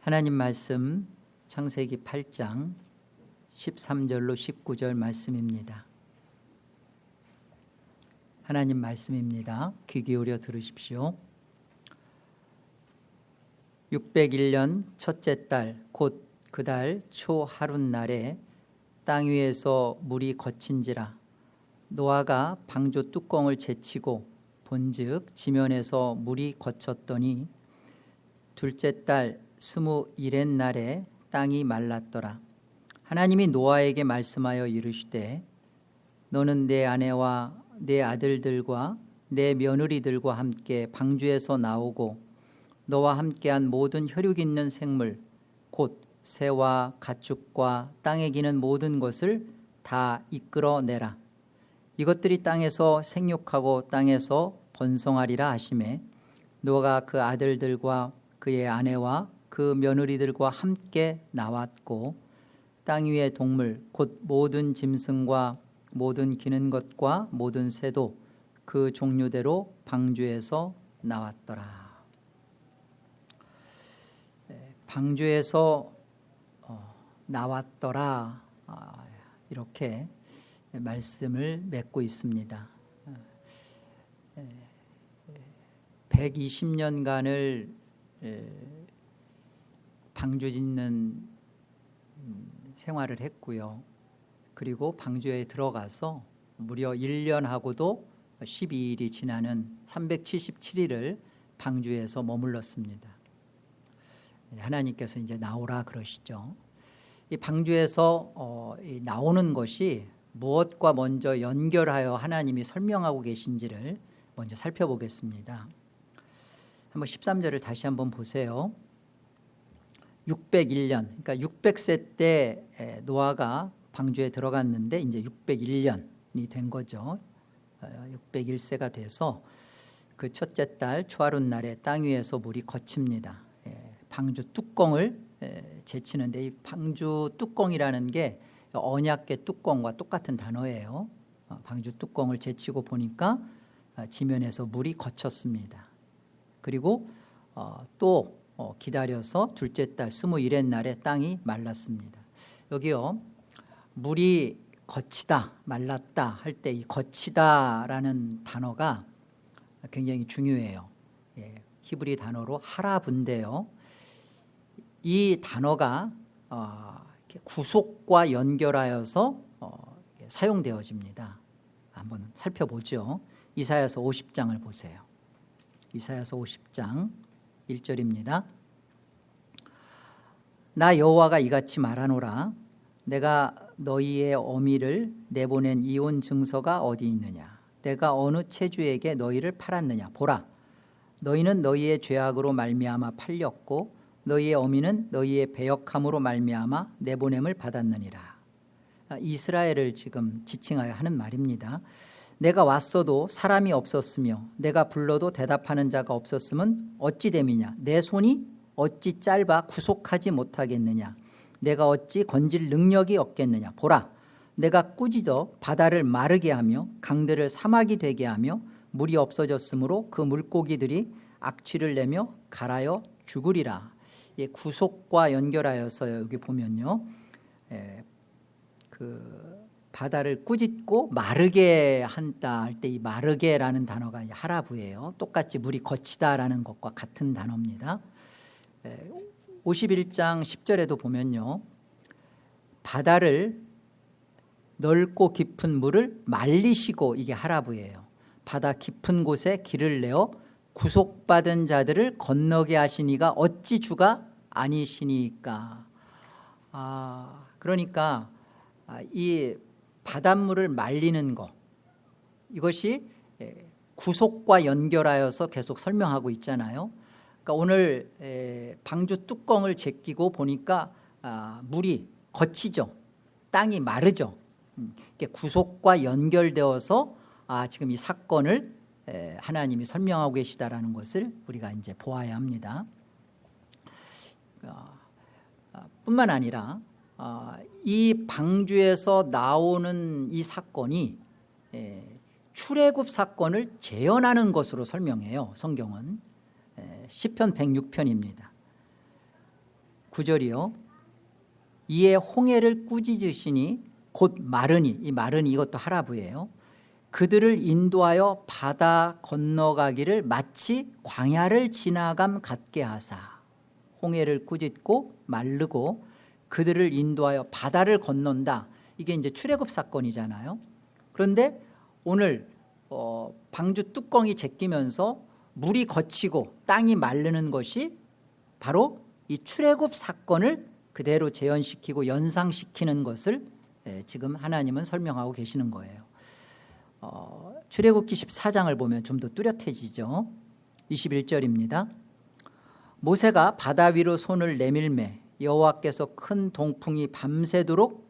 하나님 말씀 창세기 8장 13절로 19절 말씀입니다. 하나님 말씀입니다. 귀 기울여 들으십시오. 601년 첫째 달 곧 그 달 초 하룻날에 땅 위에서 물이 거친지라 노아가 방주 뚜껑을 제치고 본즉 지면에서 물이 거쳤더니 둘째 달 21의 날에 땅이 말랐더라. 하나님이 노아에게 말씀하여 이르시되 너는 내 아내와 내 아들들과 내 며느리들과 함께 방주에서 나오고 너와 함께한 모든 혈육 있는 생물 곧 새와 가축과 땅에 기는 모든 것을 다 이끌어내라. 이것들이 땅에서 생육하고 땅에서 번성하리라 하시매 노아가 그 아들들과 그의 아내와 그 며느리들과 함께 나왔고 땅 위의 동물 곧 모든 짐승과 모든 기는 것과 모든 새도 그 종류대로 방주에서 나왔더라. 방주에서 나왔더라 이렇게 말씀을 맺고 있습니다. 120년간을 방주 짓는 생활을 했고요. 그리고 방주에 들어가서 무려 1년하고도 12일이 지나는 377일을 방주에서 머물렀습니다. 하나님께서 이제 나오라 그러시죠. 이 방주에서 나오는 것이 무엇과 먼저 연결하여 하나님이 설명하고 계신지를 먼저 살펴보겠습니다. 한번 13절을 다시 한번 보세요. 601년, 그러니까 600세 때 노아가 방주에 들어갔는데 이제 601년이 된 거죠. 601세가 돼서 그 첫째 달 초하룻날에 땅 위에서 물이 거칩니다. 방주 뚜껑을 제치는데 이 방주 뚜껑이라는 게 언약궤 뚜껑과 똑같은 단어예요. 방주 뚜껑을 제치고 보니까 지면에서 물이 거쳤습니다. 그리고 또 기다려서 둘째 달 21의 날에 땅이 말랐습니다. 여기요, 물이 거치다, 말랐다 할 때 이 거치다라는 단어가 굉장히 중요해요. 히브리 단어로 하라분데요. 이 단어가 구속과 연결하여서 사용되어집니다. 한번 살펴보죠. 이사야서 50장을 보세요. 이사야서 50장 1절입니다. 나 여호와가 이같이 말하노라. 내가 너희의 어미를 내보낸 이혼 증서가 어디 있느냐. 내가 어느 체주에게 너희를 팔았느냐. 보라, 너희는 너희의 죄악으로 말미암아 팔렸고 너희의 어미는 너희의 배역함으로 말미암아 내보냄을 받았느니라. 이스라엘을 지금 지칭하여 하는 말입니다. 내가 왔어도 사람이 없었으며 내가 불러도 대답하는 자가 없었으면 어찌 됨이냐. 내 손이 어찌 짧아 구속하지 못하겠느냐. 내가 어찌 건질 능력이 없겠느냐. 보라, 내가 꾸짖어 바다를 마르게 하며 강들을 사막이 되게 하며 물이 없어졌으므로 그 물고기들이 악취를 내며 갈아여 죽으리라. 구속과 연결하여서 여기 보면요, 그 바다를 꾸짖고 마르게 한다 할 때 이 마르게라는 단어가 하라부예요. 똑같이 물이 거치다라는 것과 같은 단어입니다. 51장 10절에도 보면요, 바다를 넓고 깊은 물을 말리시고, 이게 하라부예요. 바다 깊은 곳에 길을 내어 구속받은 자들을 건너게 하시니가 어찌 주가 아니시니까. 그러니까 이 바닷물을 말리는 것, 이것이 구속과 연결하여서 계속 설명하고 있잖아요. 그러니까 오늘 방주 뚜껑을 제끼고 보니까 물이 거치죠. 땅이 마르죠. 이게 구속과 연결되어서 지금 이 사건을 하나님이 설명하고 계시다라는 것을 우리가 이제 보아야 합니다. 뿐만 아니라 이 방주에서 나오는 이 사건이 출애굽 사건을 재현하는 것으로 설명해요. 성경은 시편 106편입니다. 9절이요. 이에 홍해를 꾸짖으시니 곧 마르니, 이 마르니 이것도 하라부예요. 그들을 인도하여 바다 건너가기를 마치 광야를 지나감 같게 하사. 홍해를 꾸짖고 마르고 그들을 인도하여 바다를 건넌다. 이게 이제 출애굽 사건이잖아요. 그런데 오늘 방주 뚜껑이 제끼면서 물이 거치고 땅이 마르는 것이 바로 이 출애굽 사건을 그대로 재현시키고 연상시키는 것을 지금 하나님은 설명하고 계시는 거예요. 출애굽기 14장을 보면 좀 더 뚜렷해지죠. 21절입니다. 모세가 바다 위로 손을 내밀매 여호와께서 큰 동풍이 밤새도록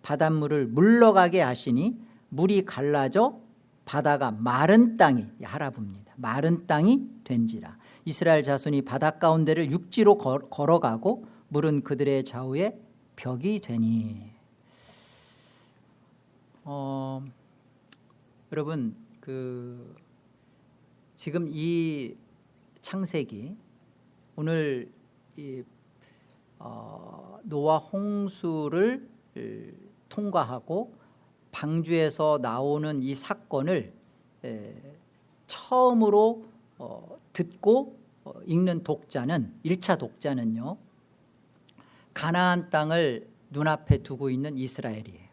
바닷물을 물러가게 하시니 물이 갈라져 바다가 마른 땅이, 하라부입니다. 마른 땅이 된지라. 이스라엘 자손이 바다 가운데를 육지로 걸어가고 물은 그들의 좌우에 벽이 되니. 여러분, 지금 이 창세기, 오늘 노아 홍수를 통과하고 방주에서 나오는 이 사건을 처음으로 듣고 읽는 독자는, 1차 독자는요, 가나안 땅을 눈앞에 두고 있는 이스라엘이에요.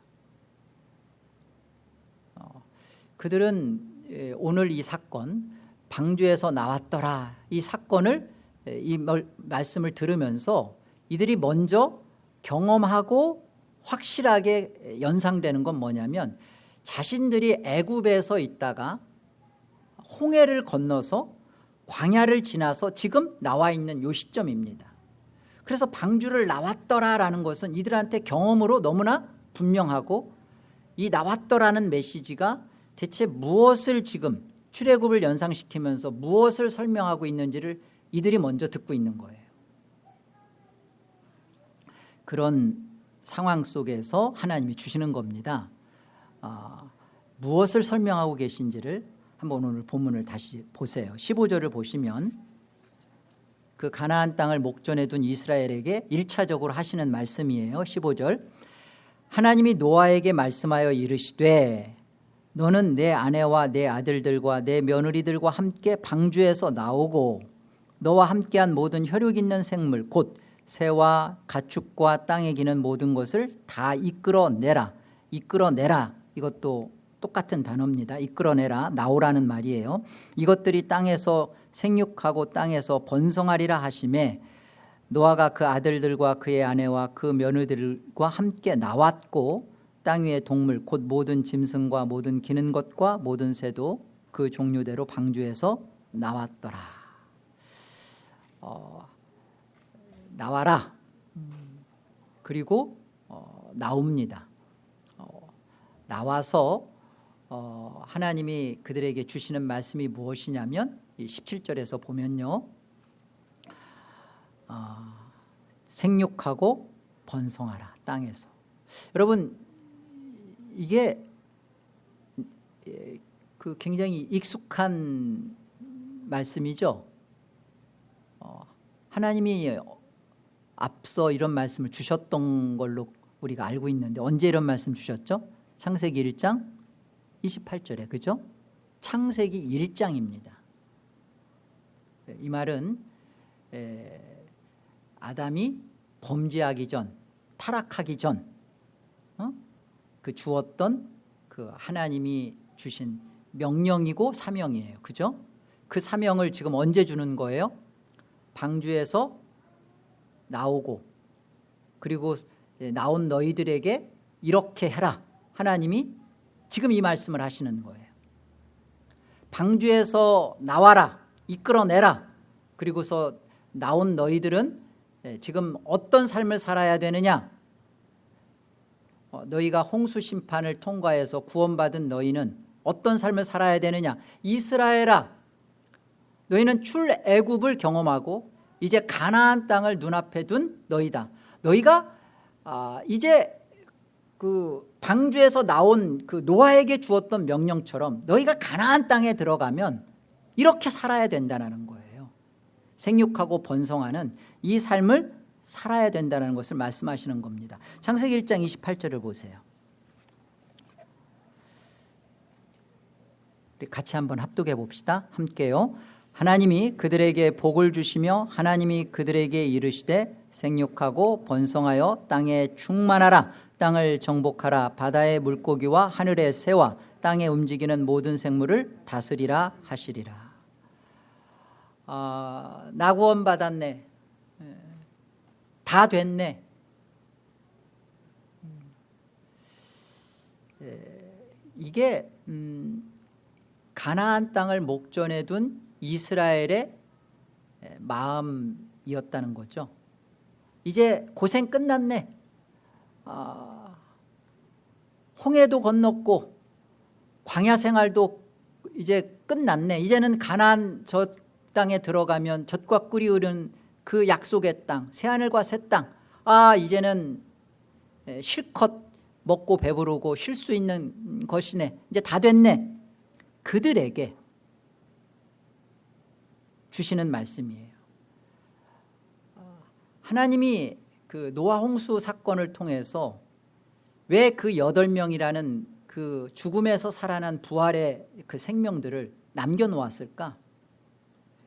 그들은 오늘 이 사건, 방주에서 나왔더라, 이 사건을, 이 말씀을 들으면서 이들이 먼저 경험하고 확실하게 연상되는 건 뭐냐면, 자신들이 애굽에서 있다가 홍해를 건너서 광야를 지나서 지금 나와 있는 이 시점입니다. 그래서 방주를 나왔더라라는 것은 이들한테 경험으로 너무나 분명하고, 이 나왔더라는 메시지가 대체 무엇을 지금 출애굽을 연상시키면서 무엇을 설명하고 있는지를 이들이 먼저 듣고 있는 거예요. 그런 상황 속에서 하나님이 주시는 겁니다. 무엇을 설명하고 계신지를 한번 오늘 본문을 다시 보세요. 15절을 보시면 그 가나안 땅을 목전에 둔 이스라엘에게 1차적으로 하시는 말씀이에요. 15절. 하나님이 노아에게 말씀하여 이르시되 너는 내 아내와 내 아들들과 내 며느리들과 함께 방주에서 나오고 너와 함께한 모든 혈육 있는 생물 곧 새와 가축과 땅에 기는 모든 것을 다 이끌어내라. 이끌어내라, 이것도 똑같은 단어입니다. 이끌어내라, 나오라는 말이에요. 이것들이 땅에서 생육하고 땅에서 번성하리라 하시매 노아가 그 아들들과 그의 아내와 그 며느리들과 함께 나왔고 땅 위의 동물 곧 모든 짐승과 모든 기는 것과 모든 새도 그 종류대로 방주에서 나왔더라. 나와라. 그리고 나옵니다. 나와서 하나님이 그들에게 주시는 말씀이 무엇이냐면 17절에서 보면요, 생육하고 번성하라 땅에서. 여러분, 이게 굉장히 익숙한 말씀이죠. 하나님이 앞서 이런 말씀을 주셨던 걸로 우리가 알고 있는데 언제 이런 말씀 주셨죠? 창세기 1장 28절에, 그죠? 창세기 1장입니다. 이 말은 아담이 범죄하기 전, 타락하기 전 그 주었던 그 하나님이 주신 명령이고 사명이에요. 그죠? 그 사명을 지금 언제 주는 거예요? 방주에서 나오고 그리고 나온 너희들에게 이렇게 해라. 하나님이 지금 이 말씀을 하시는 거예요. 방주에서 나와라, 이끌어내라. 그리고서 나온 너희들은 지금 어떤 삶을 살아야 되느냐? 너희가 홍수 심판을 통과해서 구원받은 너희는 어떤 삶을 살아야 되느냐? 이스라엘아, 너희는 출애굽을 경험하고 이제 가나안 땅을 눈앞에 둔 너희다. 너희가 이제 그 방주에서 나온 그 노아에게 주었던 명령처럼 너희가 가나안 땅에 들어가면 이렇게 살아야 된다는 거예요. 생육하고 번성하는 이 삶을 살아야 된다는 것을 말씀하시는 겁니다. 창세기 1장 28절을 보세요. 우리 같이 한번 합독해 봅시다. 함께요. 하나님이 그들에게 복을 주시며 하나님이 그들에게 이르시되 생육하고 번성하여 땅에 충만하라. 땅을 정복하라. 바다의 물고기와 하늘의 새와 땅에 움직이는 모든 생물을 다스리라 하시리라. 나 구원 받았네. 다 됐네. 이게 가나안 땅을 목전에 둔 이스라엘의 마음이었다는 거죠. 이제 고생 끝났네. 홍해도 건넜고 광야 생활도 이제 끝났네. 이제는 가나안 저 땅에 들어가면 젖과 꿀이 흐르는 그 약속의 땅, 새하늘과 새 땅. 이제는 실컷 먹고 배부르고 쉴 수 있는 것이네. 이제 다 됐네. 그들에게 주시는 말씀이에요. 하나님이 그 노아 홍수 사건을 통해서 왜 그 8명이라는 그 죽음에서 살아난 부활의 그 생명들을 남겨놓았을까?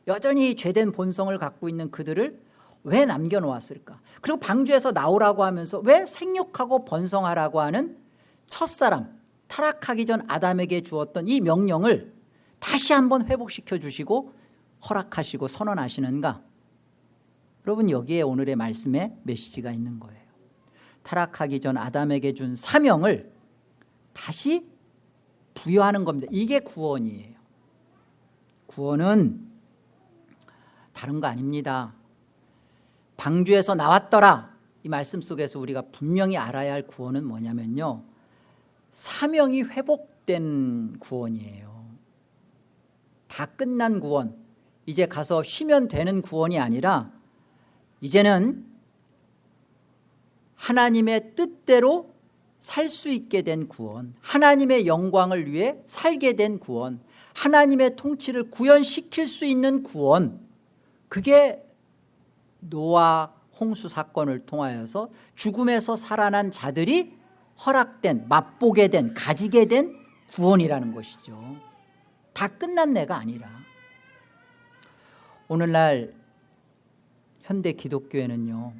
여전히 죄된 본성을 갖고 있는 그들을 왜 남겨놓았을까? 그리고 방주에서 나오라고 하면서 왜 생육하고 번성하라고 하는 첫사람, 타락하기 전 아담에게 주었던 이 명령을 다시 한번 회복시켜 주시고 허락하시고 선언하시는가? 여러분, 여기에 오늘의 말씀에 메시지가 있는 거예요. 타락하기 전 아담에게 준 사명을 다시 부여하는 겁니다. 이게 구원이에요. 구원은 다른 거 아닙니다. 방주에서 나왔더라. 이 말씀 속에서 우리가 분명히 알아야 할 구원은 뭐냐면요, 사명이 회복된 구원이에요. 다 끝난 구원, 이제 가서 쉬면 되는 구원이 아니라 이제는 하나님의 뜻대로 살 수 있게 된 구원, 하나님의 영광을 위해 살게 된 구원, 하나님의 통치를 구현시킬 수 있는 구원, 그게 노아 홍수 사건을 통하여서 죽음에서 살아난 자들이 허락된, 맛보게 된, 가지게 된 구원이라는 것이죠. 다 끝난 내가 아니라. 오늘날 현대 기독교에는요,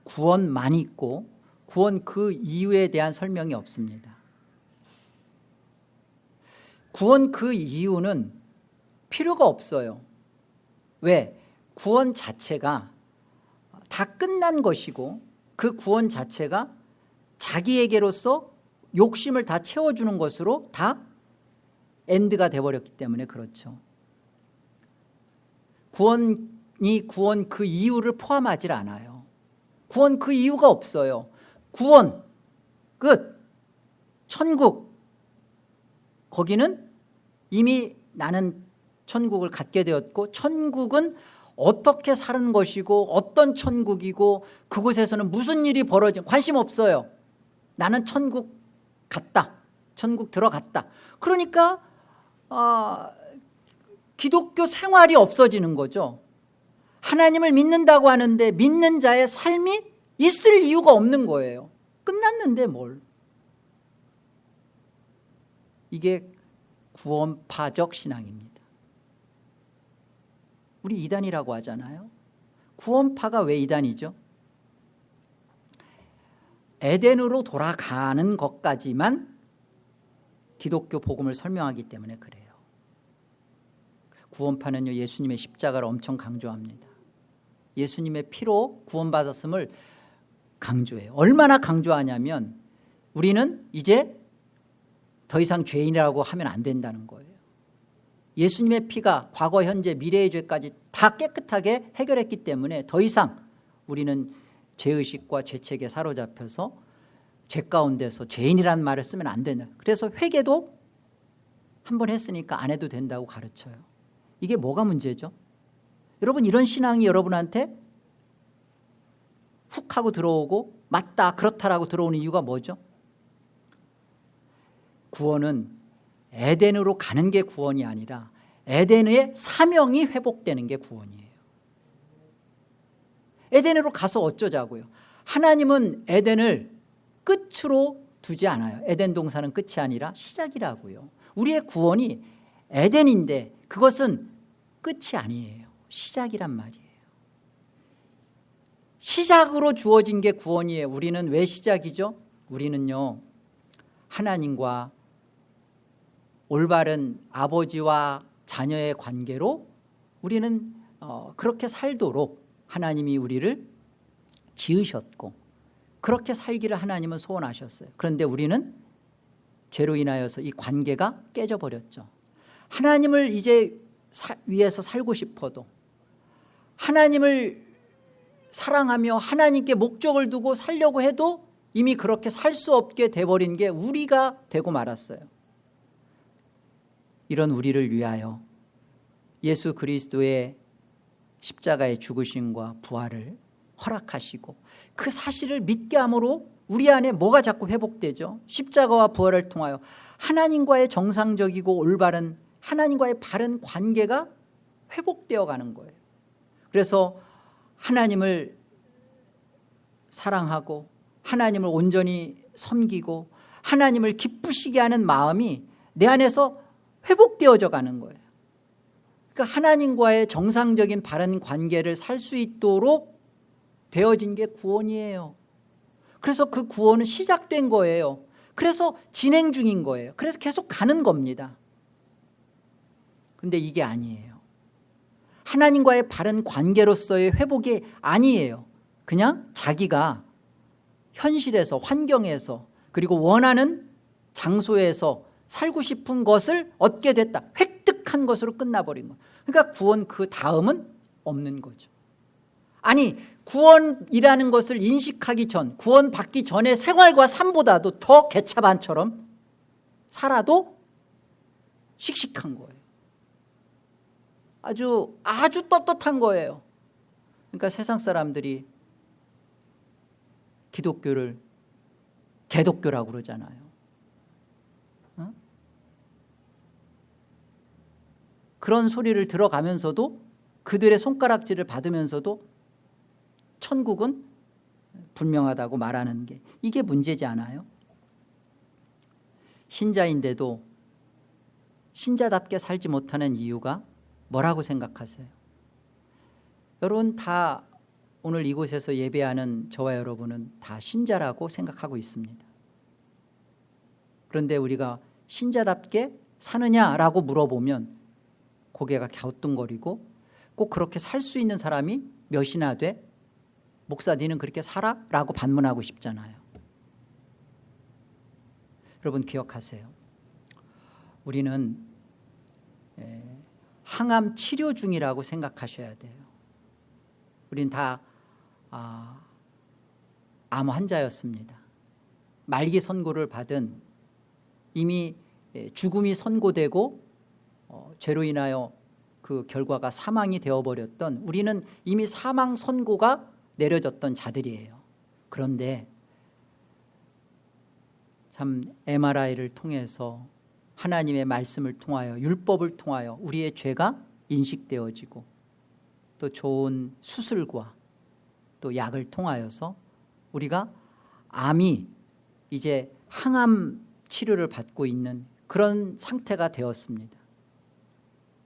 구원만 있고 구원 그 이유에 대한 설명이 없습니다. 구원 그 이유는 필요가 없어요. 왜? 구원 자체가 다 끝난 것이고 그 구원 자체가 자기에게로서 욕심을 다 채워주는 것으로 다 엔드가 돼버렸기 때문에 그렇죠. 구원이 구원 그 이유를 포함하지 않아요. 구원 그 이유가 없어요. 구원 끝. 천국, 거기는 이미 나는 천국을 갖게 되었고, 천국은 어떻게 사는 것이고 어떤 천국이고 그곳에서는 무슨 일이 벌어지는 관심 없어요. 나는 천국 갔다, 천국 들어갔다. 그러니까 기독교 생활이 없어지는 거죠. 하나님을 믿는다고 하는데 믿는 자의 삶이 있을 이유가 없는 거예요. 끝났는데 뭘. 이게 구원파적 신앙입니다. 우리 이단이라고 하잖아요. 구원파가 왜 이단이죠? 에덴으로 돌아가는 것까지만 기독교 복음을 설명하기 때문에 그래요. 구원파는요, 예수님의 십자가를 엄청 강조합니다. 예수님의 피로 구원받았음을 강조해요. 얼마나 강조하냐면 우리는 이제 더 이상 죄인이라고 하면 안 된다는 거예요. 예수님의 피가 과거, 현재, 미래의 죄까지 다 깨끗하게 해결했기 때문에 더 이상 우리는 죄의식과 죄책에 사로잡혀서 죄 가운데서 죄인이라는 말을 쓰면 안 된다. 그래서 회개도 한 번 했으니까 안 해도 된다고 가르쳐요. 이게 뭐가 문제죠? 여러분, 이런 신앙이 여러분한테 훅 하고 들어오고 맞다 그렇다라고 들어오는 이유가 뭐죠? 구원은 에덴으로 가는 게 구원이 아니라 에덴의 사명이 회복되는 게 구원이에요. 에덴으로 가서 어쩌자고요. 하나님은 에덴을 끝으로 두지 않아요. 에덴 동산은 끝이 아니라 시작이라고요. 우리의 구원이 에덴인데 그것은 끝이 아니에요. 시작이란 말이에요. 시작으로 주어진 게 구원이에요. 우리는 왜 시작이죠? 우리는요, 하나님과 올바른 아버지와 자녀의 관계로 우리는 그렇게 살도록 하나님이 우리를 지으셨고 그렇게 살기를 하나님은 소원하셨어요. 그런데 우리는 죄로 인하여서 이 관계가 깨져버렸죠. 하나님을 이제 위해서 살고 싶어도, 하나님을 사랑하며 하나님께 목적을 두고 살려고 해도 이미 그렇게 살 수 없게 돼버린 게 우리가 되고 말았어요. 이런 우리를 위하여 예수 그리스도의 십자가의 죽으심과 부활을 허락하시고 그 사실을 믿게 함으로 우리 안에 뭐가 자꾸 회복되죠? 십자가와 부활을 통하여 하나님과의 정상적이고 올바른 하나님과의 바른 관계가 회복되어 가는 거예요. 그래서 하나님을 사랑하고 하나님을 온전히 섬기고 하나님을 기쁘시게 하는 마음이 내 안에서 회복되어져 가는 거예요. 그러니까 하나님과의 정상적인 바른 관계를 살 수 있도록 되어진 게 구원이에요. 그래서 그 구원은 시작된 거예요. 그래서 진행 중인 거예요. 그래서 계속 가는 겁니다. 근데 이게 아니에요. 하나님과의 바른 관계로서의 회복이 아니에요. 그냥 자기가 현실에서, 환경에서, 그리고 원하는 장소에서 살고 싶은 것을 얻게 됐다, 획득한 것으로 끝나버린 거예요. 그러니까 구원 그 다음은 없는 거죠. 아니, 구원이라는 것을 인식하기 전, 구원 받기 전의 생활과 삶보다도 더 개차반처럼 살아도 씩씩한 거예요. 아주 떳떳한 거예요. 그러니까 세상 사람들이 기독교를 개독교라고 그러잖아요. 그런 소리를 들어가면서도, 그들의 손가락질을 받으면서도 천국은 분명하다고 말하는 게, 이게 문제지 않아요? 신자인데도 신자답게 살지 못하는 이유가 뭐라고 생각하세요? 여러분 다 오늘 이곳에서 예배하는 저와 여러분은 다 신자라고 생각하고 있습니다. 그런데 우리가 신자답게 사느냐라고 물어보면 고개가 갸우뚱거리고, 꼭 그렇게 살 수 있는 사람이 몇이나 돼? 목사 니는 그렇게 살아? 라고 반문하고 싶잖아요. 여러분 기억하세요. 우리는 항암 치료 중이라고 생각하셔야 돼요. 우린 다 암 환자였습니다. 말기 선고를 받은, 이미 죽음이 선고되고 죄로 인하여 그 결과가 사망이 되어버렸던, 우리는 이미 사망 선고가 내려졌던 자들이에요. 그런데 참 MRI를 통해서, 하나님의 말씀을 통하여, 율법을 통하여 우리의 죄가 인식되어지고, 또 좋은 수술과 또 약을 통하여서 우리가 암이 이제 항암 치료를 받고 있는 그런 상태가 되었습니다.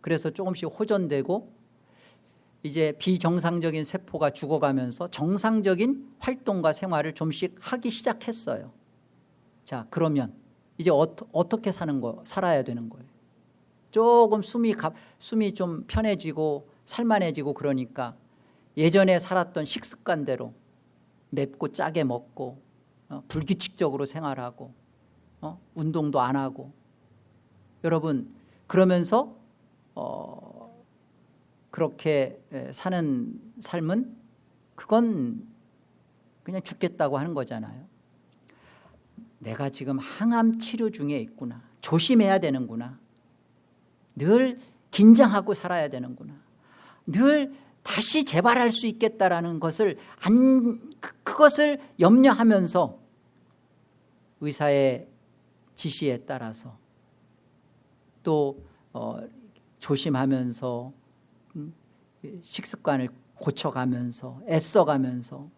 그래서 조금씩 호전되고 이제 비정상적인 세포가 죽어가면서 정상적인 활동과 생활을 좀씩 하기 시작했어요. 자, 그러면 이제 어떻게 살아야 되는 거예요? 조금 숨이 좀 편해지고 살만해지고, 그러니까 예전에 살았던 식습관대로 맵고 짜게 먹고 불규칙적으로 생활하고 운동도 안 하고, 여러분 그러면서 그렇게 사는 삶은 그건 그냥 죽겠다고 하는 거잖아요. 내가 지금 항암 치료 중에 있구나, 조심해야 되는구나, 늘 긴장하고 살아야 되는구나, 늘 다시 재발할 수 있겠다라는 것을 그것을 염려하면서 의사의 지시에 따라서 또 조심하면서 식습관을 고쳐가면서 애써가면서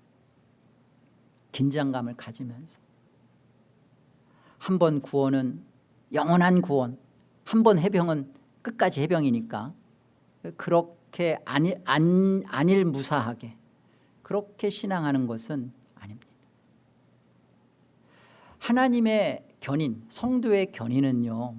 긴장감을 가지면서 한 번 구원은 영원한 구원, 한 번 해병은 끝까지 해병이니까 그렇게 안일무사하게 그렇게 신앙하는 것은 아닙니다. 하나님의 견인, 성도의 견인은요,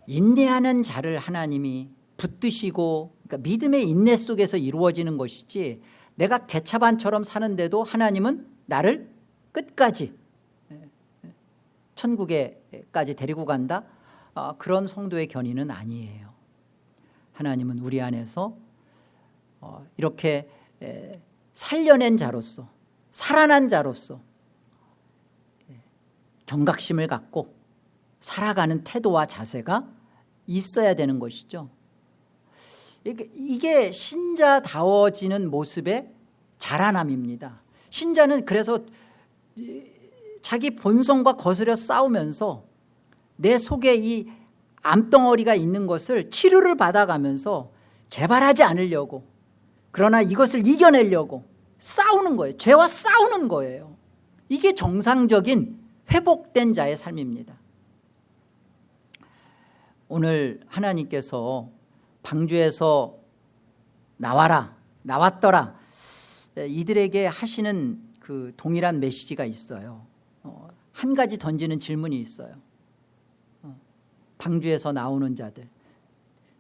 인내하는 자를 하나님이 붙드시고, 그러니까 믿음의 인내 속에서 이루어지는 것이지, 내가 개차반처럼 사는데도 하나님은 나를 끝까지 천국에까지 데리고 간다, 그런 성도의 견인은 아니에요. 하나님은 우리 안에서 이렇게 살려낸 자로서, 살아난 자로서 경각심을 갖고 살아가는 태도와 자세가 있어야 되는 것이죠. 이게 신자다워지는 모습의 자라남입니다. 신자는 그래서 자기 본성과 거스려 싸우면서 내 속에 이 암덩어리가 있는 것을 치료를 받아가면서 재발하지 않으려고, 그러나 이것을 이겨내려고 싸우는 거예요. 죄와 싸우는 거예요. 이게 정상적인 회복된 자의 삶입니다. 오늘 하나님께서 방주에서 나왔더라, 이들에게 하시는 그 동일한 메시지가 있어요. 한 가지 던지는 질문이 있어요. 방주에서 나오는 자들,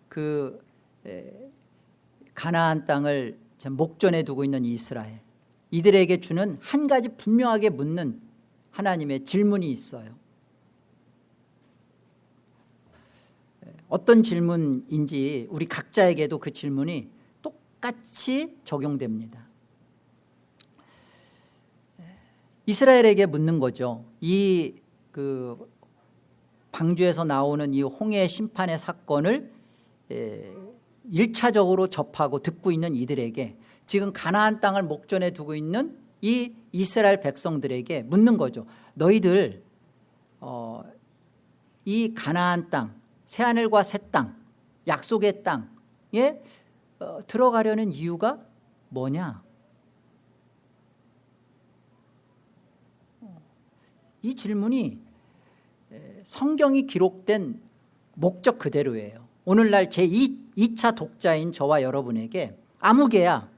그 가나안 땅을 목전에 두고 있는 이스라엘, 이들에게 주는 한 가지 분명하게 묻는 하나님의 질문이 있어요. 어떤 질문인지 우리 각자에게도 그 질문이 똑같이 적용됩니다. 이스라엘에게 묻는 거죠. 이 방주에서 나오는 이 홍해 심판의 사건을 1차적으로 접하고 듣고 있는 이들에게, 지금 가나안 땅을 목전에 두고 있는 이 이스라엘 백성들에게 묻는 거죠. 너희들 이 가나안 땅, 새하늘과 새 땅, 약속의 땅에 들어가려는 이유가 뭐냐? 이 질문이 성경이 기록된 목적 그대로예요. 오늘날 제2차 독자인 저와 여러분에게, 아무개야,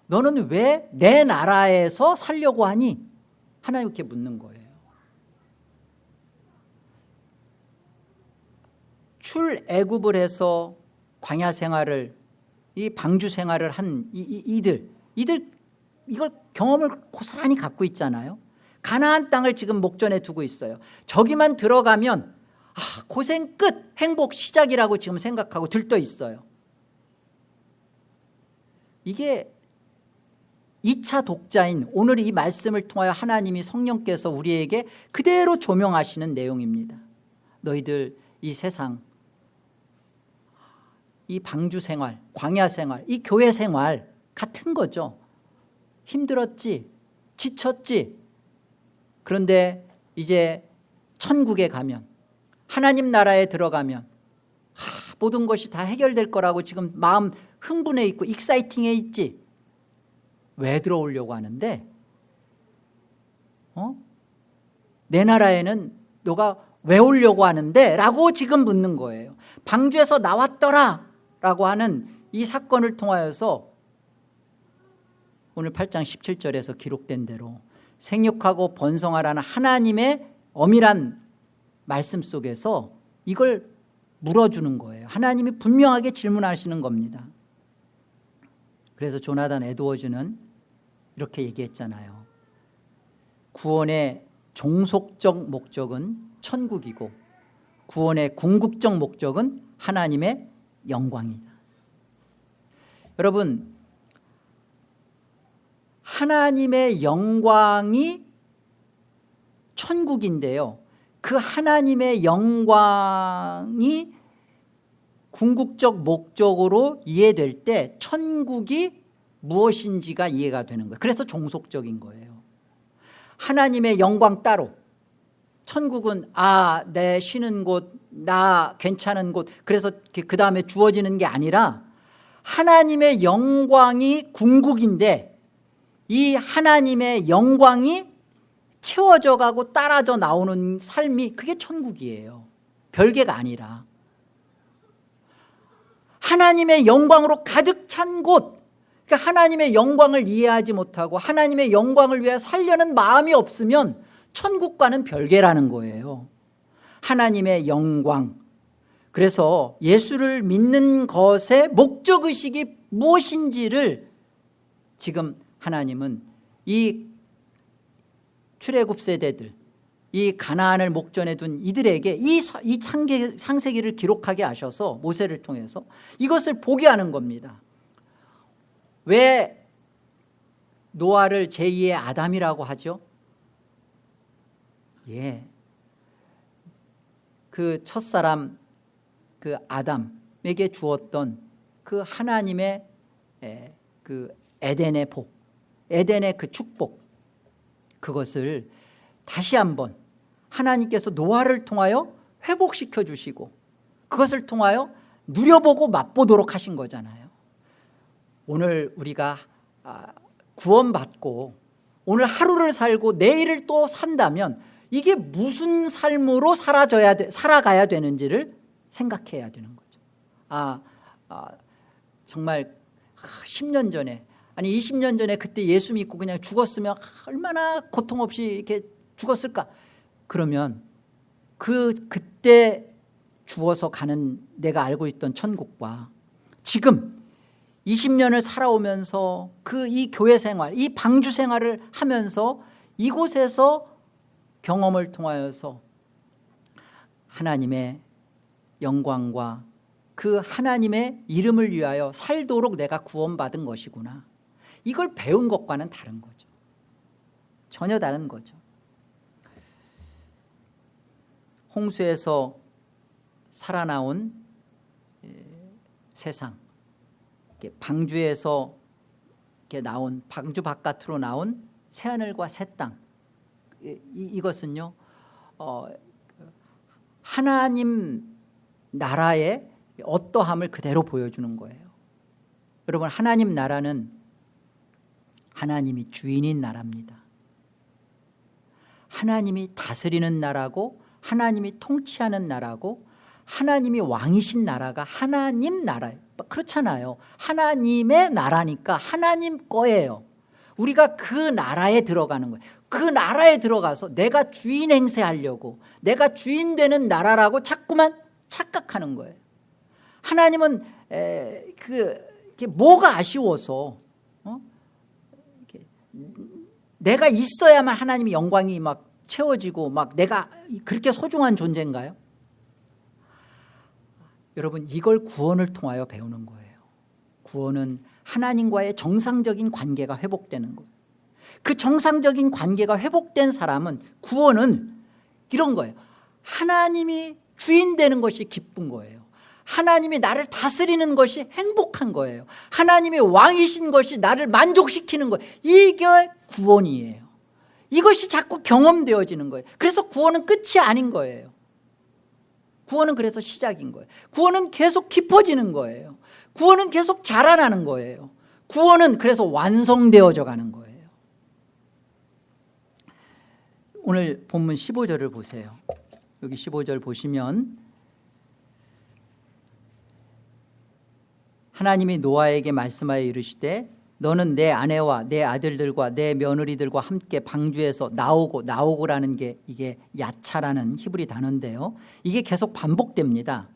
너는 왜 내 나라에서 살려고 하니? 하나님께 묻는 거예요. 출애굽을 해서 광야 생활을, 이 방주 생활을 한 이들 이걸 경험을 고스란히 갖고 있잖아요. 가나안 땅을 지금 목전에 두고 있어요. 저기만 들어가면 고생 끝, 행복 시작이라고 지금 생각하고 들떠 있어요. 이게 2차 독자인 오늘 이 말씀을 통하여 하나님이 성령께서 우리에게 그대로 조명하시는 내용입니다. 너희들 이 세상, 이 방주 생활, 광야 생활, 이 교회 생활 같은 거죠. 힘들었지, 지쳤지. 그런데 이제 천국에 가면, 하나님 나라에 들어가면 모든 것이 다 해결될 거라고 지금 마음 흥분해 있고 익사이팅해 있지. 왜 들어오려고 하는데? 내 나라에는 너가 왜 오려고 하는데? 라고 지금 묻는 거예요. 방주에서 나왔더라 라고 하는 이 사건을 통하여서 오늘 8장 17절에서 기록된 대로 생육하고 번성하라는 하나님의 엄밀한 말씀 속에서 이걸 물어주는 거예요. 하나님이 분명하게 질문하시는 겁니다. 그래서 조나단 에드워즈는 이렇게 얘기했잖아요. 구원의 종속적 목적은 천국이고 구원의 궁극적 목적은 하나님의 영광이다. 여러분, 하나님의 영광이 천국인데요, 그 하나님의 영광이 궁극적 목적으로 이해될 때 천국이 무엇인지가 이해가 되는 거예요. 그래서 종속적인 거예요. 하나님의 영광 따로, 천국은 내 쉬는 곳, 나 괜찮은 곳, 그래서 그 다음에 주어지는 게 아니라 하나님의 영광이 궁극인데 이 하나님의 영광이 채워져 가고 따라져 나오는 삶이 그게 천국이에요. 별개가 아니라 하나님의 영광으로 가득 찬 곳, 그러니까 하나님의 영광을 이해하지 못하고 하나님의 영광을 위해 살려는 마음이 없으면 천국과는 별개라는 거예요. 하나님의 영광. 그래서 예수를 믿는 것의 목적의식이 무엇인지를 지금 하나님은 이 출애굽 세대들, 이 가나안을 목전에 둔 이들에게 이 창세기를 기록하게 하셔서 모세를 통해서 이것을 보게 하는 겁니다. 왜 노아를 제2의 아담이라고 하죠? 예, 그 첫사람 그 아담에게 주었던 그 하나님의 그 에덴의 복, 에덴의 그 축복, 그것을 다시 한번 하나님께서 노아를 통하여 회복시켜 주시고 그것을 통하여 누려보고 맛보도록 하신 거잖아요. 오늘 우리가 구원받고 오늘 하루를 살고 내일을 또 산다면 이게 무슨 삶으로 살아가야 되는지를 생각해야 되는 거죠. 정말 10년 전에 아니 20년 전에 그때 예수 믿고 그냥 죽었으면 얼마나 고통 없이 이렇게 죽었을까. 그러면 그때 죽어서 가는 내가 알고 있던 천국과 지금 20년을 살아오면서 이 교회 생활, 이 방주 생활을 하면서 이곳에서 경험을 통하여서 하나님의 영광과 그 하나님의 이름을 위하여 살도록 내가 구원받은 것이구나. 이걸 배운 것과는 다른 거죠. 전혀 다른 거죠. 홍수에서 살아나온 세상, 방주에서 나온 방주 바깥으로 나온 새하늘과 새 땅, 이것은요 하나님 나라의 어떠함을 그대로 보여주는 거예요. 여러분, 하나님 나라는 하나님이 주인인 나라입니다. 하나님이 다스리는 나라고 하나님이 통치하는 나라고 하나님이 왕이신 나라가 하나님 나라예요. 그렇잖아요. 하나님의 나라니까 하나님 거예요. 우리가 그 나라에 들어가는 거예요. 그 나라에 들어가서 내가 주인 행세하려고 내가 주인 되는 나라라고 자꾸만 착각하는 거예요. 하나님은 뭐가 아쉬워서 내가 있어야만 하나님의 영광이 막 채워지고 막 내가 그렇게 소중한 존재인가요? 여러분, 이걸 구원을 통하여 배우는 거예요. 구원은 하나님과의 정상적인 관계가 회복되는 거예요. 그 정상적인 관계가 회복된 사람은 구원은 이런 거예요. 하나님이 주인 되는 것이 기쁜 거예요. 하나님이 나를 다스리는 것이 행복한 거예요. 하나님이 왕이신 것이 나를 만족시키는 거예요. 이게 구원이에요. 이것이 자꾸 경험되어지는 거예요. 그래서 구원은 끝이 아닌 거예요. 구원은 그래서 시작인 거예요. 구원은 계속 깊어지는 거예요. 구원은 계속 자라나는 거예요. 구원은 그래서 완성되어져 가는 거예요. 오늘 본문 15절을 보세요. 여기 15절 보시면 하나님이 노아에게 말씀하여 이르시되 너는 내 아내와 내 아들들과 내 며느리들과 함께 방주에서 나오고라는 게 이게 야차라는 히브리 단어인데요. 이게 계속 반복됩니다.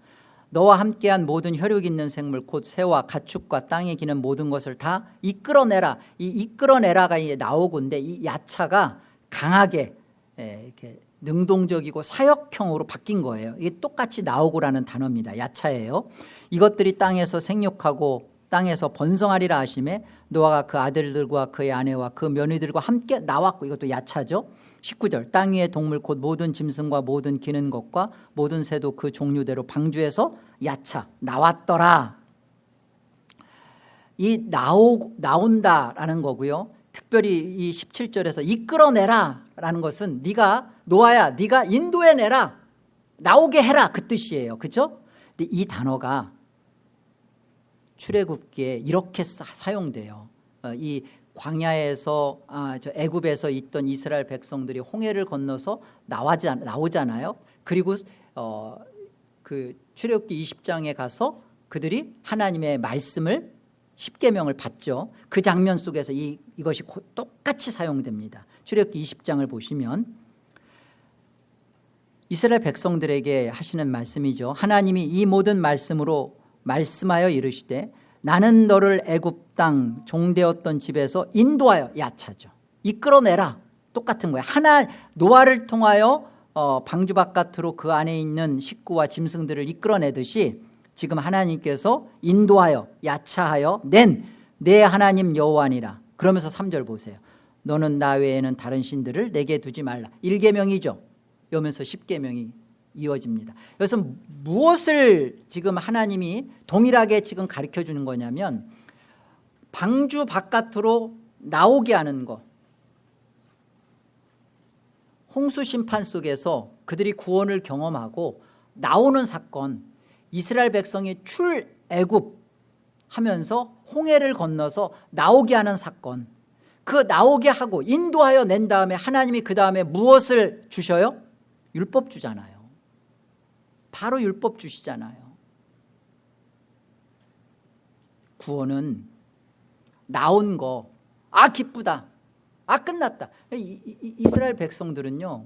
너와 함께한 모든 혈육 있는 생물 곧 새와 가축과 땅에 기는 모든 것을 다 이끌어내라. 이 이끌어내라가 이제 나오고인데 이 야차가 강하게 이렇게 능동적이고 사역형으로 바뀐 거예요. 이게 똑같이 나오고라는 단어입니다. 야차예요. 이것들이 땅에서 생육하고 땅에서 번성하리라 하심에 노아가 그 아들들과 그의 아내와 그 며느리들과 함께 나왔고, 이것도 야차죠. 19절 땅 위의 동물 곧 모든 짐승과 모든 기는 것과 모든 새도 그 종류대로 방주에서 야차 나왔더라. 이 나온다라는 거고요. 특별히 이 17절에서 이끌어내라라는 것은 노아야 네가 인도해내라, 나오게 해라, 그 뜻이에요. 그렇죠? 근데 이 단어가 출애굽기에 이렇게 사용돼요. 이 광야에서 저 애굽에서 있던 이스라엘 백성들이 홍해를 건너서 나오잖아요. 그리고 그 출애굽기 20장에 가서 그들이 하나님의 말씀을 십계명을 받죠. 그 장면 속에서 이것이 똑같이 사용됩니다. 출애굽기 20장을 보시면 이스라엘 백성들에게 하시는 말씀이죠. 하나님이 이 모든 말씀으로 말씀하여 이르시되 나는 너를 애굽 땅 종되었던 집에서 인도하여 야차죠. 이끌어내라. 똑같은 거예요. 노아를 통하여 방주 바깥으로 그 안에 있는 식구와 짐승들을 이끌어내듯이 지금 하나님께서 인도하여 야차하여 낸 내 하나님 여호와니라. 그러면서 3절 보세요. 너는 나 외에는 다른 신들을 내게 두지 말라. 1계명이죠. 이러면서 10계명이 이어집니다. 여기서 무엇을 지금 하나님이 동일하게 지금 가르쳐 주는 거냐면 방주 바깥으로 나오게 하는 것. 홍수 심판 속에서 그들이 구원을 경험하고 나오는 사건, 이스라엘 백성이 출애굽 하면서 홍해를 건너서 나오게 하는 사건, 그 나오게 하고 인도하여 낸 다음에 하나님이 그 다음에 무엇을 주셔요? 율법 주잖아요. 바로 율법 주시잖아요. 구원은 나온 거, 기쁘다, 끝났다. 이스라엘 백성들은요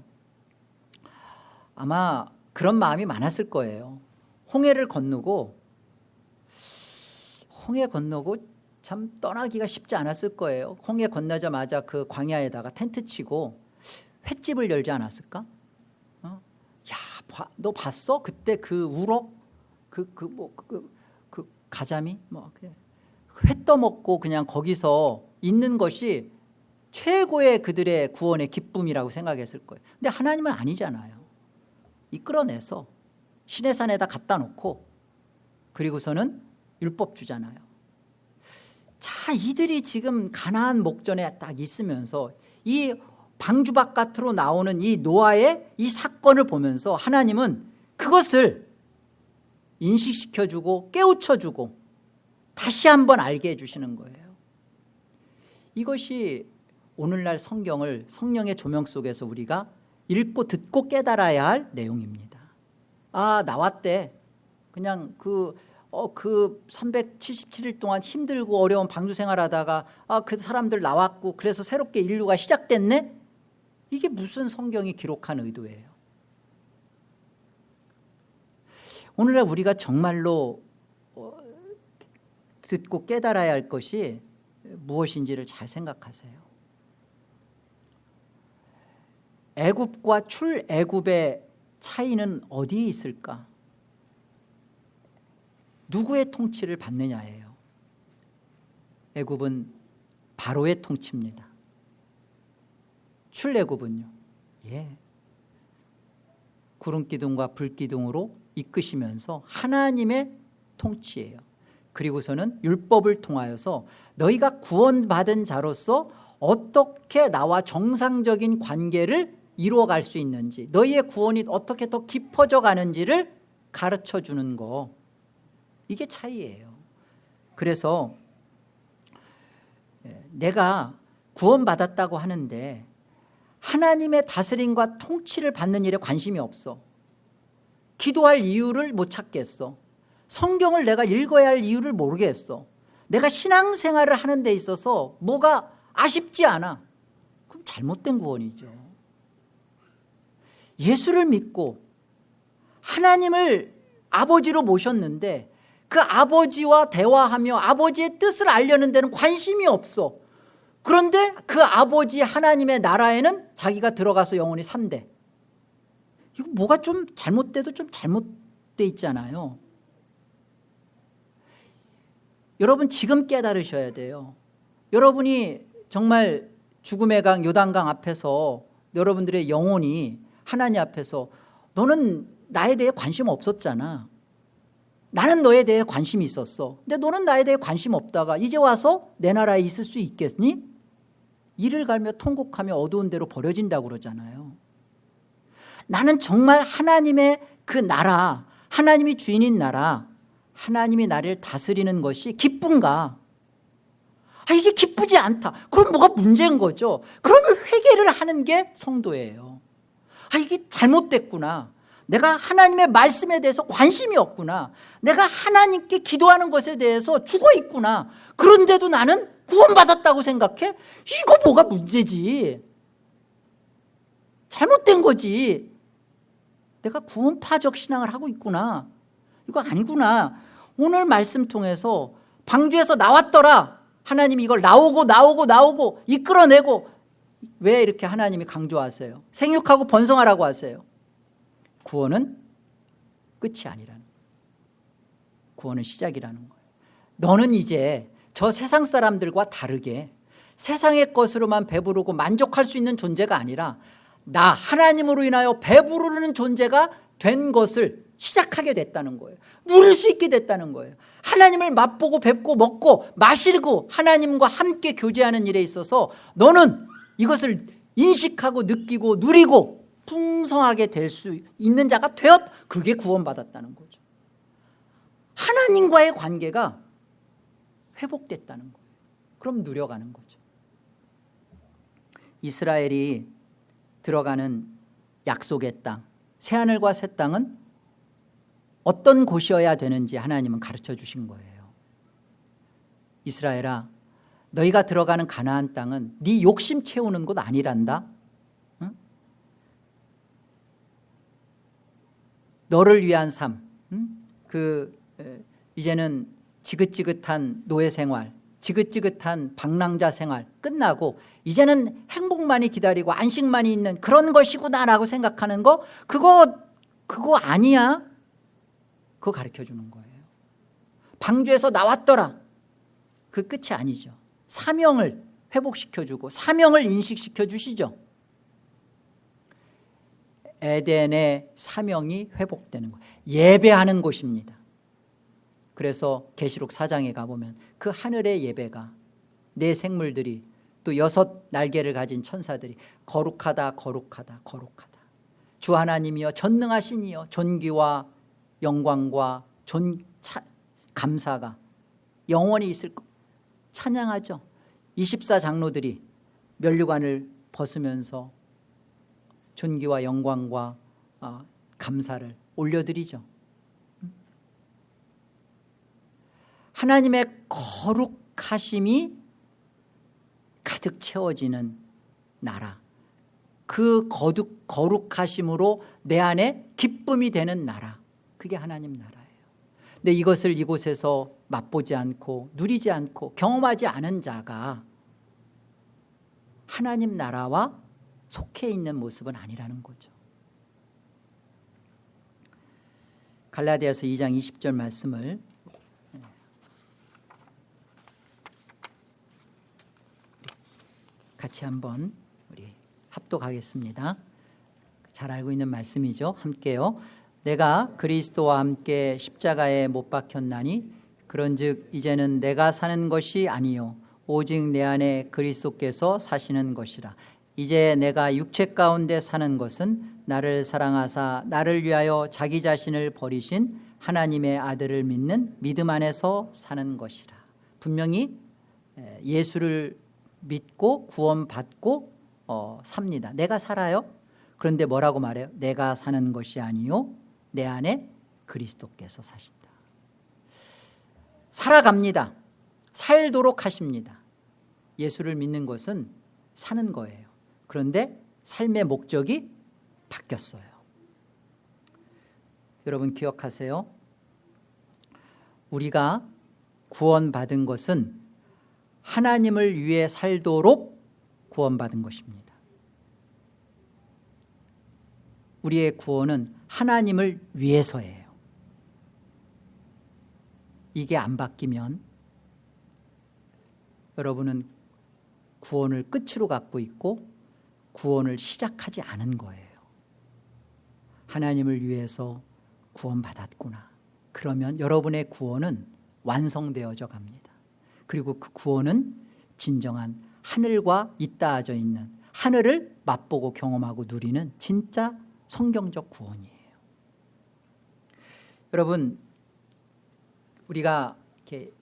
아마 그런 마음이 많았을 거예요. 홍해 건너고 참 떠나기가 쉽지 않았을 거예요. 홍해 건너자마자 그 광야에다가 텐트 치고 횟집을 열지 않았을까? 너 봤어? 그때 그 우럭, 그 가자미, 회 떠먹고 그냥 거기서 있는 것이 최고의 그들의 구원의 기쁨이라고 생각했을 거예요. 근데 하나님은 아니잖아요. 이끌어내서 시내산에다 갖다 놓고 그리고서는 율법 주잖아요. 자, 이들이 지금 가나안 목전에 딱 있으면서 이 방주 바깥으로 나오는 이 노아의 이 사건을 보면서 하나님은 그것을 인식시켜주고 깨우쳐주고 다시 한번 알게 해주시는 거예요. 이것이 오늘날 성경을 성령의 조명 속에서 우리가 읽고 듣고 깨달아야 할 내용입니다. 나왔대. 그냥 그 377일 동안 힘들고 어려운 방주 생활하다가 그 사람들 나왔고 그래서 새롭게 인류가 시작됐네? 이게 무슨 성경이 기록한 의도예요? 오늘날 우리가 정말로 듣고 깨달아야 할 것이 무엇인지를 잘 생각하세요. 애굽과 출애굽의 차이는 어디에 있을까? 누구의 통치를 받느냐예요. 애굽은 바로의 통치입니다. 출애굽은요, 구름기둥과 불기둥으로 이끄시면서 하나님의 통치예요. 그리고서는 율법을 통하여서 너희가 구원받은 자로서 어떻게 나와 정상적인 관계를 이루어갈 수 있는지, 너희의 구원이 어떻게 더 깊어져 가는지를 가르쳐주는 거, 이게 차이예요. 그래서 내가 구원받았다고 하는데 하나님의 다스림과 통치를 받는 일에 관심이 없어. 기도할 이유를 못 찾겠어. 성경을 내가 읽어야 할 이유를 모르겠어. 내가 신앙생활을 하는 데 있어서 뭐가 아쉽지 않아. 그럼 잘못된 구원이죠. 예수를 믿고 하나님을 아버지로 모셨는데 그 아버지와 대화하며 아버지의 뜻을 알려는 데는 관심이 없어. 그런데 그 아버지 하나님의 나라에는 자기가 들어가서 영원히 산대. 이거 뭐가 좀 잘못돼도 좀 잘못돼 있잖아요. 여러분 지금 깨달으셔야 돼요. 여러분이 정말 죽음의 강 요단강 앞에서 여러분들의 영혼이 하나님 앞에서 너는 나에 대해 관심 없었잖아. 나는 너에 대해 관심이 있었어. 근데 너는 나에 대해 관심 없다가 이제 와서 내 나라에 있을 수 있겠니? 이를 갈며 통곡하며 어두운 데로 버려진다고 그러잖아요. 나는 정말 하나님의 그 나라, 하나님이 주인인 나라, 하나님이 나를 다스리는 것이 기쁜가? 이게 기쁘지 않다. 그럼 뭐가 문제인 거죠? 그러면 회개를 하는 게 성도예요. 이게 잘못됐구나. 내가 하나님의 말씀에 대해서 관심이 없구나. 내가 하나님께 기도하는 것에 대해서 죽어 있구나. 그런데도 나는 구원받았다고 생각해? 이거 뭐가 문제지? 잘못된 거지. 내가 구원파적 신앙을 하고 있구나. 이거 아니구나. 오늘 말씀 통해서 방주에서 나왔더라. 하나님이 이걸 나오고 이끌어내고. 왜 이렇게 하나님이 강조하세요? 생육하고 번성하라고 하세요. 구원은 끝이 아니라는 거예요. 구원은 시작이라는 거예요. 너는 이제 저 세상 사람들과 다르게 세상의 것으로만 배부르고 만족할 수 있는 존재가 아니라 나 하나님으로 인하여 배부르는 존재가 된 것을 시작하게 됐다는 거예요. 누릴 수 있게 됐다는 거예요. 하나님을 맛보고 뵙고 먹고 마시고 하나님과 함께 교제하는 일에 있어서 너는 이것을 인식하고 느끼고 누리고 풍성하게 될 수 있는 자가 되었. 그게 구원받았다는 거죠. 하나님과의 관계가 회복됐다는 거예요. 그럼 누려가는 거죠. 이스라엘이 들어가는 약속의 땅, 새하늘과 새 땅은 어떤 곳이어야 되는지 하나님은 가르쳐 주신 거예요. 이스라엘아, 너희가 들어가는 가나안 땅은 네 욕심 채우는 곳 아니란다. 응? 너를 위한 삶, 이제는 지긋지긋한 노예 생활, 지긋지긋한 방랑자 생활 끝나고 이제는 행복만이 기다리고 안식만이 있는 그런 것이구나라고 생각하는 거, 그거 아니야. 그거 가르쳐 주는 거예요. 방주에서 나왔더라. 그 끝이 아니죠. 사명을 회복시켜주고 사명을 인식시켜 주시죠. 에덴의 사명이 회복되는 거예요. 예배하는 곳입니다. 그래서 계시록 4장에 가보면 그 하늘의 예배가 내 생물들이 또 6 날개를 가진 천사들이 거룩하다 거룩하다 거룩하다. 주 하나님이여 전능하시니여 존귀와 영광과 감사가 영원히 있을 것 찬양하죠. 24장로들이 면류관을 벗으면서 존귀와 영광과 감사를 올려드리죠. 하나님의 거룩하심이 가득 채워지는 나라, 그 거룩하심으로 내 안에 기쁨이 되는 나라, 그게 하나님 나라예요. 근데 이것을 이곳에서 맛보지 않고 누리지 않고 경험하지 않은 자가 하나님 나라와 속해 있는 모습은 아니라는 거죠. 갈라디아서 2장 20절 말씀을 같이 한번 우리 합독하겠습니다. 잘 알고 있는 말씀이죠. 함께요. 내가 그리스도와 함께 십자가에 못 박혔나니 그런즉 이제는 내가 사는 것이 아니요 오직 내 안에 그리스도께서 사시는 것이라. 이제 내가 육체 가운데 사는 것은 나를 사랑하사 나를 위하여 자기 자신을 버리신 하나님의 아들을 믿는 믿음 안에서 사는 것이라. 분명히 예수를 믿고 구원받고 삽니다. 내가 살아요. 그런데 뭐라고 말해요? 내가 사는 것이 아니요 내 안에 그리스도께서 사신다. 살아갑니다. 살도록 하십니다. 예수를 믿는 것은 사는 거예요. 그런데 삶의 목적이 바뀌었어요. 여러분 기억하세요. 우리가 구원받은 것은 하나님을 위해 살도록 구원받은 것입니다. 우리의 구원은 하나님을 위해서예요. 이게 안 바뀌면 여러분은 구원을 끝으로 갖고 있고 구원을 시작하지 않은 거예요. 하나님을 위해서 구원받았구나. 그러면 여러분의 구원은 완성되어져 갑니다. 그리고 그 구원은 진정한 하늘과 잇닿아져 있는 하늘을 맛보고 경험하고 누리는 진짜 성경적 구원이에요. 여러분 우리가 이렇게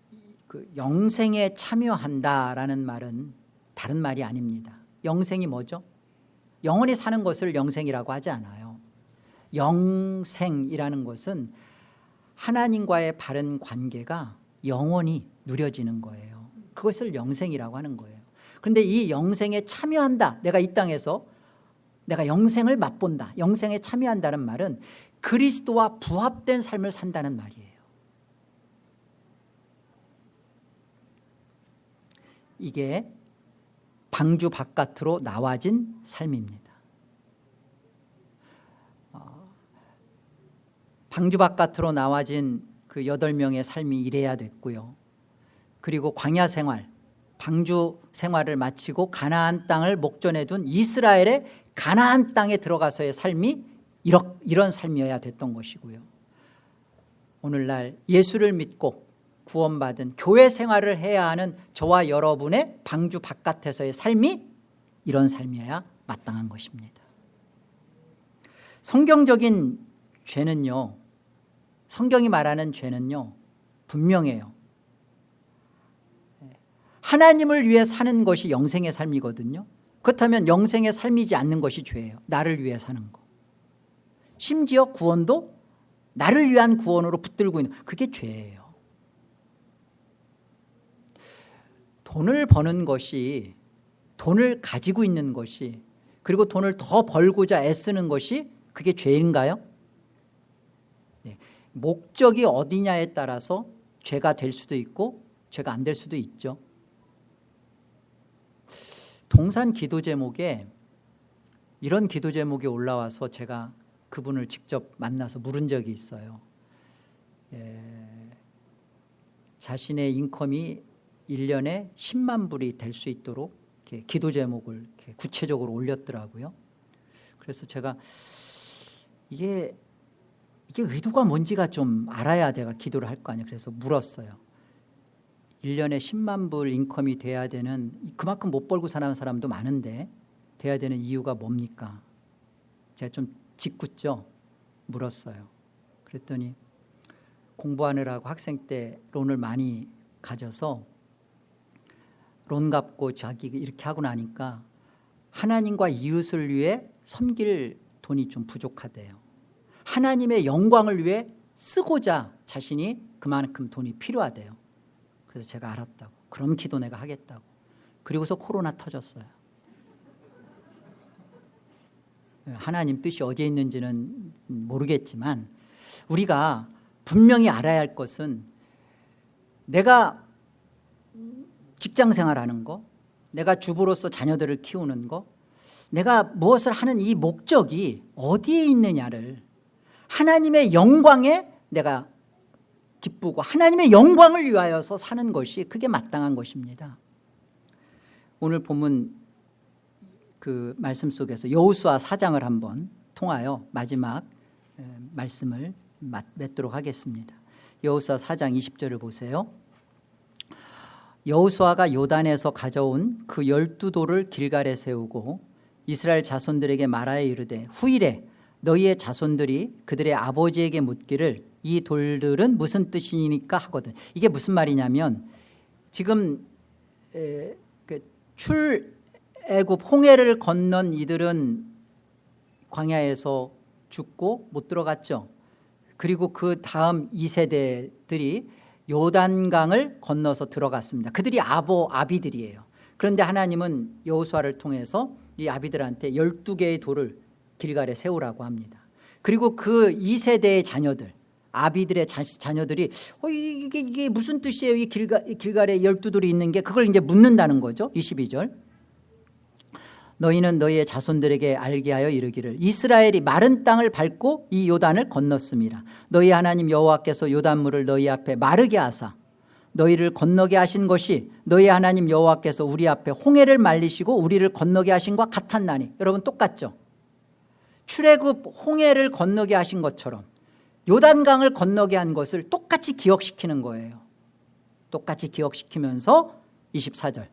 그 영생에 참여한다라는 말은 다른 말이 아닙니다. 영생이 뭐죠? 영원히 사는 것을 영생이라고 하지 않아요. 영생이라는 것은 하나님과의 바른 관계가 영원히 누려지는 거예요. 그것을 영생이라고 하는 거예요. 그런데 이 영생에 참여한다, 내가 이 땅에서 내가 영생을 맛본다, 영생에 참여한다는 말은 그리스도와 부합된 삶을 산다는 말이에요. 이게 방주 바깥으로 나와진 삶입니다. 방주 바깥으로 나와진 그 8명의 삶이 이래야 됐고요. 그리고 광야 생활, 방주 생활을 마치고 가나안 땅을 목전에 둔 이스라엘의 가나안 땅에 들어가서의 삶이 이런 삶이어야 됐던 것이고요. 오늘날 예수를 믿고 구원받은 교회 생활을 해야 하는 저와 여러분의 방주 바깥에서의 삶이 이런 삶이어야 마땅한 것입니다. 성경적인 죄는요, 성경이 말하는 죄는요 분명해요. 하나님을 위해 사는 것이 영생의 삶이거든요. 그렇다면 영생의 삶이지 않는 것이 죄예요. 나를 위해 사는 거. 심지어 구원도 나를 위한 구원으로 붙들고 있는, 그게 죄예요. 돈을 버는 것이, 돈을 가지고 있는 것이, 그리고 돈을 더 벌고자 애쓰는 것이 그게 죄인가요? 네. 목적이 어디냐에 따라서 죄가 될 수도 있고 죄가 안 될 수도 있죠. 동산 기도 제목에 이런 기도 제목이 올라와서 제가 그분을 직접 만나서 물은 적이 있어요. 자신의 인컴이 1년에 10만 불이 될 수 있도록 이렇게 기도 제목을 이렇게 구체적으로 올렸더라고요. 그래서 제가 이게 의도가 뭔지가 좀 알아야 내가 기도를 할 거 아니에요. 그래서 물었어요. 1년에 10만 불 인컴이 돼야 되는, 그만큼 못 벌고 사는 사람도 많은데 돼야 되는 이유가 뭡니까? 제가 좀 짓궂죠? 물었어요. 그랬더니 공부하느라고 학생 때 론을 많이 가져서 론 갚고 자기 이렇게 하고 나니까 하나님과 이웃을 위해 섬길 돈이 좀 부족하대요. 하나님의 영광을 위해 쓰고자 자신이 그만큼 돈이 필요하대요. 그래서 제가 알았다고. 그럼 기도 내가 하겠다고. 그리고서 코로나 터졌어요. 하나님 뜻이 어디에 있는지는 모르겠지만 우리가 분명히 알아야 할 것은 내가 직장 생활하는 거, 내가 주부로서 자녀들을 키우는 거, 내가 무엇을 하는 이 목적이 어디에 있느냐를, 하나님의 영광에 내가 기쁘고 하나님의 영광을 위하여서 사는 것이 그게 마땅한 것입니다. 오늘 본문 그 말씀 속에서 여호수아 4장을 한번 통하여 마지막 말씀을 맺도록 하겠습니다. 여호수아 4장 20절을 보세요. 여호수아가 요단에서 가져온 그 12돌을 길갈에 세우고 이스라엘 자손들에게 말하여 이르되 후일에 너희의 자손들이 그들의 아버지에게 묻기를 이 돌들은 무슨 뜻이니까 하거든. 이게 무슨 말이냐면 지금 출애굽 홍해를 건넌 이들은 광야에서 죽고 못 들어갔죠. 그리고 그 다음 2세대들이 요단강을 건너서 들어갔습니다. 그들이 아비들이에요. 그런데 하나님은 여호수아를 통해서 이 아비들한테 12개의 돌을 길갈에 세우라고 합니다. 그리고 그 2세대의 자녀들, 아비들의 자녀들이 이게 무슨 뜻이에요? 이 길갈에 12돌이 있는 게, 그걸 이제 묻는다는 거죠. 22절. 너희는 너희의 자손들에게 알게 하여 이르기를 이스라엘이 마른 땅을 밟고 이 요단을 건넜습니다. 너희 하나님 여호와께서 요단물을 너희 앞에 마르게 하사 너희를 건너게 하신 것이 너희 하나님 여호와께서 우리 앞에 홍해를 말리시고 우리를 건너게 하신 것과 같았나니. 여러분 똑같죠? 출애굽 홍해를 건너게 하신 것처럼 요단강을 건너게 한 것을 똑같이 기억시키는 거예요. 똑같이 기억시키면서 24절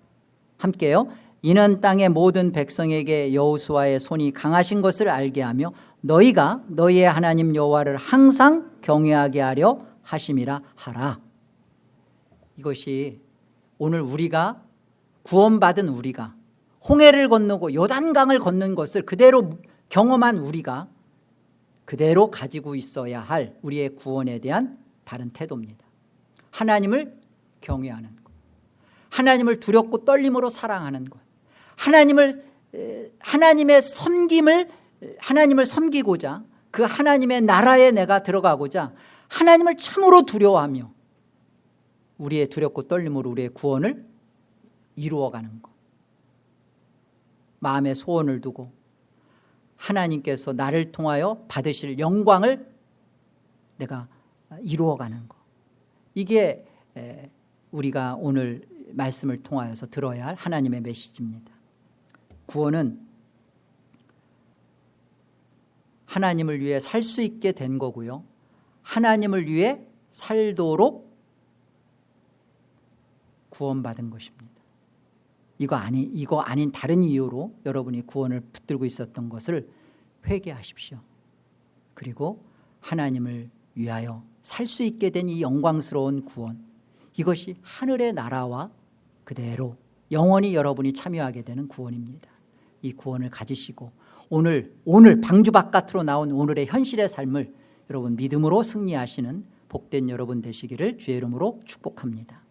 함께요. 이는 땅의 모든 백성에게 여호수아의 손이 강하신 것을 알게 하며 너희가 너희의 하나님 여호와를 항상 경외하게 하려 하심이라 하라. 이것이 오늘 우리가 구원받은 우리가 홍해를 건너고 요단강을 걷는 것을 그대로 경험한 우리가 그대로 가지고 있어야 할 우리의 구원에 대한 바른 태도입니다. 하나님을 경외하는 것, 하나님을 두렵고 떨림으로 사랑하는 것, 하나님의 하나님을 섬기고자 그 하나님의 나라에 내가 들어가고자 하나님을 참으로 두려워하며 우리의 두렵고 떨림으로 우리의 구원을 이루어가는 것, 마음에 소원을 두고 하나님께서 나를 통하여 받으실 영광을 내가 이루어가는 것, 이게 우리가 오늘 말씀을 통하여서 들어야 할 하나님의 메시지입니다. 구원은 하나님을 위해 살 수 있게 된 거고요, 하나님을 위해 살도록 구원받은 것입니다. 이거 아닌 다른 이유로 여러분이 구원을 붙들고 있었던 것을 회개하십시오. 그리고 하나님을 위하여 살 수 있게 된 이 영광스러운 구원, 이것이 하늘의 나라와 그대로 영원히 여러분이 참여하게 되는 구원입니다. 이 구원을 가지시고 오늘 방주 바깥으로 나온 오늘의 현실의 삶을 여러분 믿음으로 승리하시는 복된 여러분 되시기를 주의 이름으로 축복합니다.